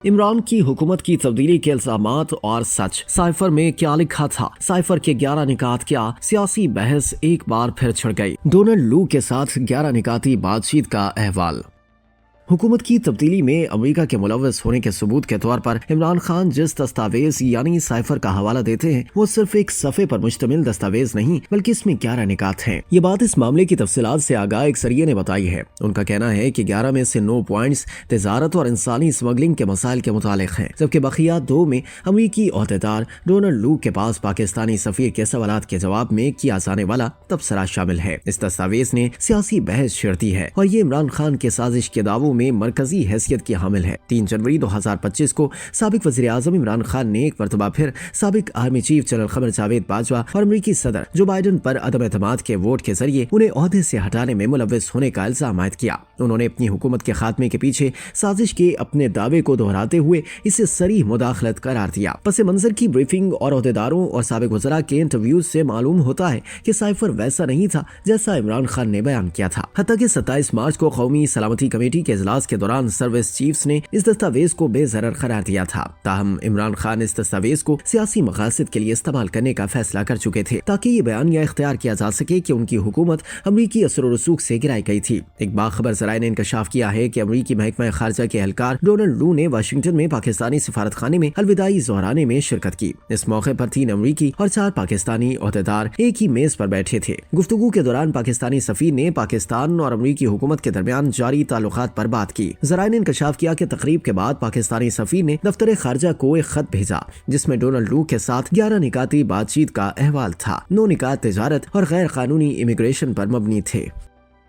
इमरान की हुकूमत की तब्दीली के इल्जामात और सच। साइफर में क्या लिखा था? साइफर के 11 निकात क्या? सियासी बहस एक बार फिर छिड़ गई। डोनाल्ड लू के साथ 11 निकाती बातचीत का अहवाल। हुकूमत की तब्दीली में अमेरिका के मुलव्वस होने के सबूत के तौर पर इमरान खान जिस दस्तावेज यानी साइफर का हवाला देते हैं वो सिर्फ एक सफ़े पर मुश्तमिल दस्तावेज नहीं बल्कि इसमें 11 निकात हैं। ये बात इस मामले की तफसीलात से आगाह एक सरिये ने बताई है। उनका कहना है कि 11 में से 9 पॉइंट्स तजारत और इंसानी स्मगलिंग के मसाइल के मुतालिक हैं, जबकि बकिया 2 में अमरीकी अहदेदार डोनाल्ड लू के पास पाकिस्तानी सफीर के सवालात के जवाब में किया जाने वाला तबसरा शामिल है। इस दस्तावेज ने सियासी बहस छेड़ती है और ये इमरान खान के साजिश के दावों में मरकजी हैसियत की हामिल है। 3 जनवरी 2025 को साबिक वज़ीर आज़म इमरान खान ने एक मरतबा फिर साबिक आर्मी चीफ जनरल क़मर जावेद बाजवा और अमरीकी सदर जो बाइडन पर अदम एतमाद के वोट के जरिए उन्हें ओहदे से हटाने में मुलव्वस होने का इल्जाम आयद किया। उन्होंने अपनी हुकूमत के खात्मे के पीछे साजिश के अपने दावे को दोहराते हुए इसे सरीह मुदाखलत करार दिया। पस मंजर की ब्रीफिंग और ओहदेदारों और साबिक वज़रा के इंटरव्यूज से मालूम होता है कि साइफर वैसा नहीं था जैसा इमरान खान ने बयान किया था। हत्ता कि 27 मार्च को कौमी सलामती कमेटी के इजलास के दौरान सर्विस चीफ्स ने इस दस्तावेज को बेज़रर करार दिया था। ताहम इमरान खान इस दस्तावेज को सियासी मकासद के लिए इस्तेमाल करने का फैसला कर चुके थे ताकि ये बयानिया इख्तियार किया जा सके कि उनकी हुकूमत अमरीकी असर व रसूख से गिराई गई थी। एक बाखबर जराए ने इंकशाफ किया है कि अमरीकी महकमा खारजा के एहलकार डोनाल्ड लू ने वाशिंगटन में पाकिस्तानी सिफारत खाने में अलविदाई ज़ोहराने में शिरकत की। इस मौके पर 3 अमरीकी और 4 पाकिस्तानी ओहदेदार एक ही मेज पर बैठे थे। गुफ्तगू के दौरान पाकिस्तानी सफीर ने पाकिस्तान और अमरीकी हुकूमत के दरमियान जारी ताल्लुकात पर बात की। जराए ने इंकशाफ किया कि तकरीब के बाद पाकिस्तानी सफीर ने दफ्तर खारजा को एक खत भेजा जिसमें डोनाल्ड लू के साथ 11 निकाती बातचीत का अहवाल था। 9 निकात तिजारत और गैर कानूनी इमिग्रेशन पर मबनी थे।